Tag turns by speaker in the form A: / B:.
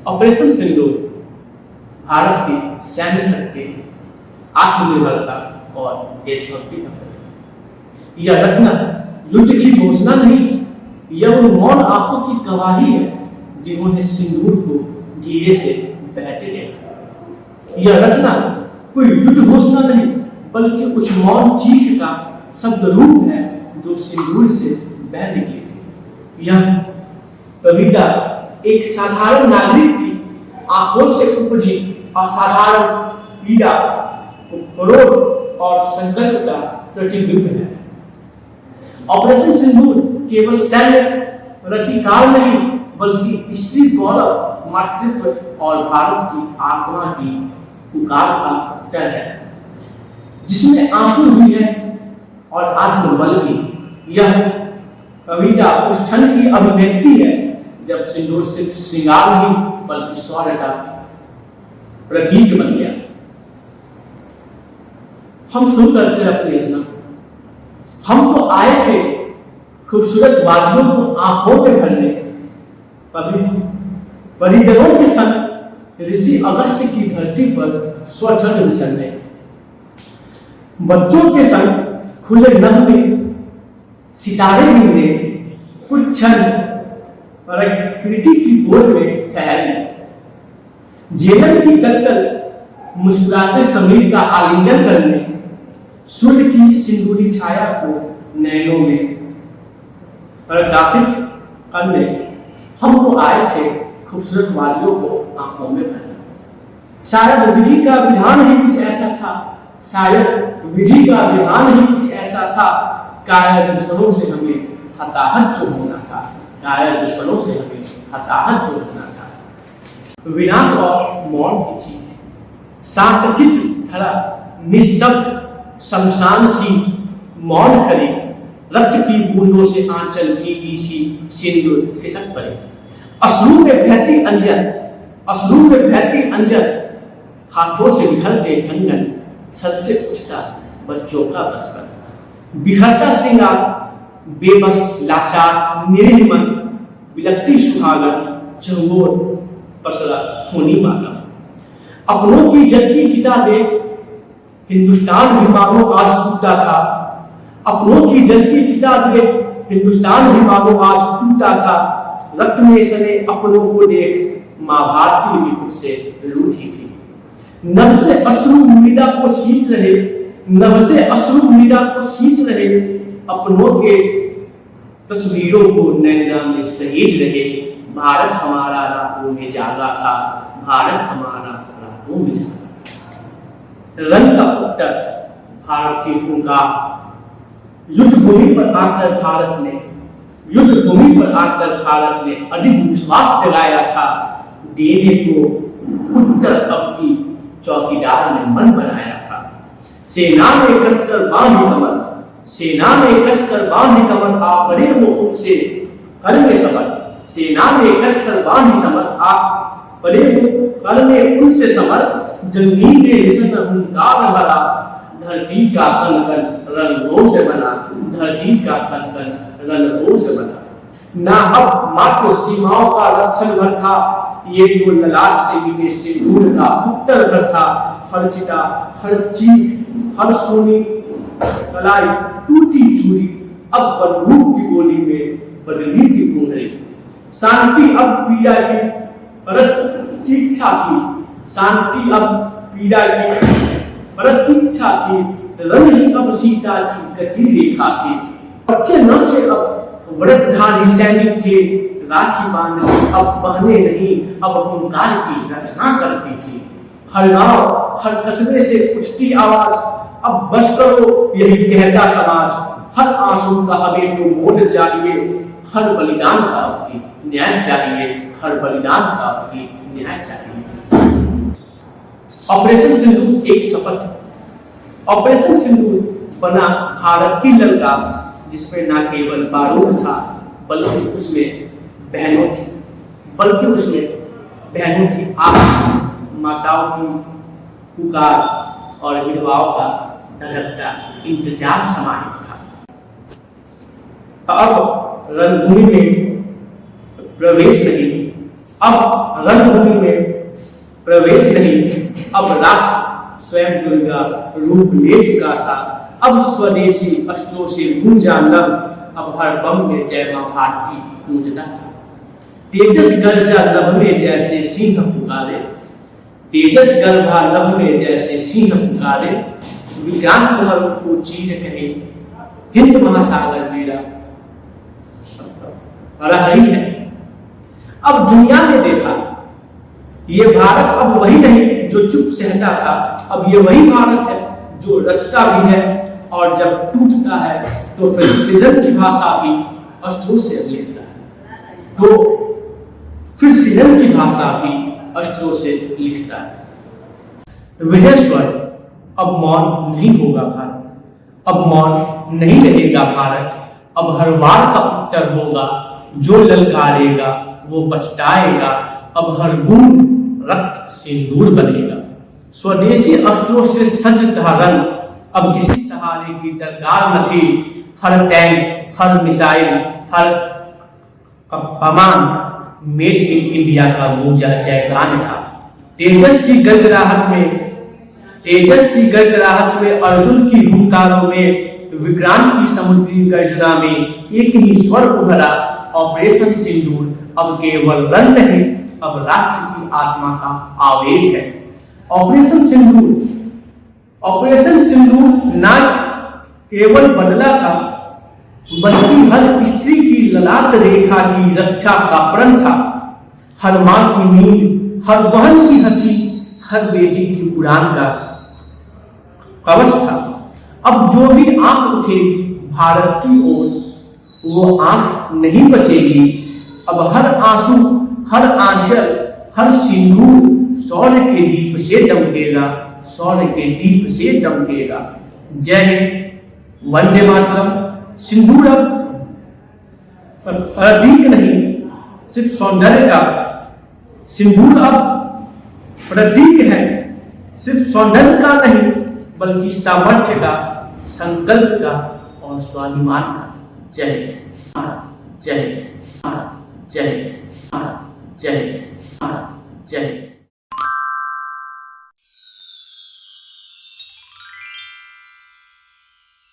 A: Operation सिंदूर भारत की सैन्य शक्ति, आत्मनिर्भरता और देशभक्ति का प्रतीक। यह रचना युद्ध की घोषणा नहीं, यह उन मौन आंखों की गवाही है जिन्होंने सिंदूर को धीरे से बहते देखा। यह रचना कोई युद्ध घोषणा नहीं, बल्कि उस मौन चीख का शब्द रूप है जो सिंदूर से बह निकली थी। यह कविता एक साधारण नागरिक की आंखों से उपजी असाधारण पीड़ा, क्रोध और संकल्प का प्रतिबिंब है। ऑपरेशन सिंदूर केवल सैन्य प्रतिकार नहीं, बल्कि स्त्री गौरव, मातृत्व और भारत की आत्मा की पुकार का उत्तर है, जिसमें आंसू भी है और आत्मबल भी। यह कविता उस क्षण की अभिव्यक्ति है जब सिंदूर सिर्फ श्रृंगार नहीं, बल्कि शौर्य का प्रतीक बन गया। हम शुरू करते हैं अपने इसमें। हम तो आए थे खूबसूरत वादियों को आंखों में भरने, परिजनों के संग ऋषि अगस्त की धरती पर स्वच्छंद विचरने, बच्चों के संग खुले नभ में सितारे गिरने, कुछ क्षण प्रकृति की गोद में ठहरने, जेलर की कलकल मुस्कुराते समीर का आलिंगन करने, सूर्य की सिंदूरी छाया को नैनों में प्रकाशित करने। हम तो आए थे खूबसूरत वादियों को आंखों में भरने। शायद विधि का विधान ही कुछ ऐसा था, शायद विधि का विधान ही कुछ ऐसा था, कायर दुश्मनों से हमें हताहत जो होना था, कायर दुश्मनों से हमें हताहत जो होना था। विनाश और मौन की चीख, शांतचित्त धरा निस्तब्ध शमशान सी मौन खड़ी, रक्त की बूंदों से आंचल भीगी सी सिंदूर सिसक पड़े। अश्रु में बहती अंजन, अश्रु में बहती अंजन, हाथों से निकलते कंगन, सर से उठता बच्चों का बचपन, बिखरता श्रृंगार, बेबस लाचार निरीह मन, बिलखती सुहागन, चहुओर पसरा खूनी माला। अपनों की जलती चिता देख हिंदुस्तान भी मानो आज टूटा था, अपनों की जलती चिता देख हिंदुस्तान भी मानो आज टूटा था। रक्त में सने अपनों को देख मां भारती भी खुद से रूठी थी। नभ से अश्रु मीरा को सींच रहे, नभ से अश्रु मीरा को सींच रहे, अपनों के तस्वीरों को नैना में सहेज रहे। भारत हमारा रातों में जागा था, भारत हमारा रातों में जागा था। रंग का उत्तर भारत की हुंकार, युद्ध भूमि पर आकर भारत ने, युद्ध भूमि पर आकर भारत ने अधिक विश्वास जगाया था। देने को उत्तर अब की चौकीदार ने मन बनाया था। सेना में कसकर बांधी कमर, सेना में कसकर बांधी कमर, आप बड़े हो उनसे कर में समर। सेना में कसकर बांधी समर, आप बड़े हो कर में उनसे समर। जंगी में रिश्त हुंकार भरा, धरती का कण कण रंगों से बना, धरती का कण कण रंगों से बना। ना अब मात्र सीमाओं का रक्षण घर था, ये तो ललाट से मिटे सिंदूर का उत्तर घर था। हर चिता, हर चीख, हर सोनी कलाई, टूटी चूड़ी, अब बंदूक की गोली में बदली थी घूंघरी। शांति अब पीड़ा की प्रतीक्षा थी, शांति अब पीड़ा की प्रतीक्षा थी। रंग ही अब सीता की गति रेखा थी। बच्चे न थे अब व्रतधारी सैनिक थे, राखी बांधने अब बहने नहीं, अब हुंकार की रचना करती थी। हर गांव, हर कस्बे से उठती आवाज, अब बस करो यही कहता समाज। हर आंसू का हमें तो मोल चाहिए, हर बलिदान का आपकी न्याय चाहिए, हर बलिदान का आपकी न्याय चाहिए। ऑपरेशन सिंदूर एक शपथ। ऑपरेशन सिंदूर बना भारत की ललकार, जिसमें न केवल बारूद था, बल्कि उसमें बहनों थी, बल्कि उसमें बहनों की आह, माताओं की पुकार और विधवाओं का धड़कता इंतजार समाहित था। अब रणभूमि में प्रवेश नहीं, अब रणभूमि में प्रवेश नहीं, अब राष्ट्र स्वयं दुर्गा रूप ले चुका था। अब स्वदेशी अस्त्रों से गूंजा नभ, अब हर बम में जय मां भारती गूंजना था। तेजस गर्जा नभ में जैसे सिंह पुकारे, तेजस गर्भा नभ में जैसे सिंह पुकारे, विज्ञान लहरों को चीर कहे हिंद महासागर मेरा प्रहरी है। अब दुनिया ने देखा ये भारत अब वही नहीं जो चुप सहता था, अब ये वही भारत है जो रचता भी है और जब टूटता है तो फिर सृजन की भाषा भी अस्त्रों से लिखता है, तो फिर सृजन की भाषा भी अस्त्रों से लिखता है। विजय स्वर अब मौन नहीं होगा भारत, अब मौन नहीं रहेगा भारत, अब हर वार का उत्तर होगा, जो ललकारेगा वो पछताएगा, अब हर बूंद रक्त सिंदूर बनेगा। स्वदेशी अस्त्रों से सज्ज रण अब किसी सहारे की दरकार न थी, हर टैंक, हर मिसाइल, हर कमान मेड इन इंडिया का गूंजा जयगान था। तेजस की गड़गड़ाहट में अर्जुन की हुंकारों में, विक्रांत की समुद्री गर्जना में एक ही स्वर उभरा, ऑपरेशन सिंदूर अब केवल रण नहीं, अब राष्ट्र की आत्मा का आवेग है। ऑपरेशन सिंदूर ना केवल बदला था, बल्कि हर स्त्री की ललाट रेखा की रक्षा का प्रण था। हर मां की नींद, हर बहन की हंसी, हर बेटी की उड़ान का कवच था। अब जो भी आंख उठेगी भारत की ओर, वो आंख नहीं बचेगी। अब हर आंसू, हर आंचल, हर सिंदूर शौर्य के दीप से दमकेगा, शौर्य के दीप से दमकेगा। जय हिंद, वंदे मातरम। सिंदूर अब प्रतीक नहीं सिर्फ सौंदर्य का, सिंदूर अब प्रतीक है सिर्फ सौंदर्य का नहीं, बल्कि सामर्थ्य का, संकल्प का और स्वाभिमान का। जय जय जय जय।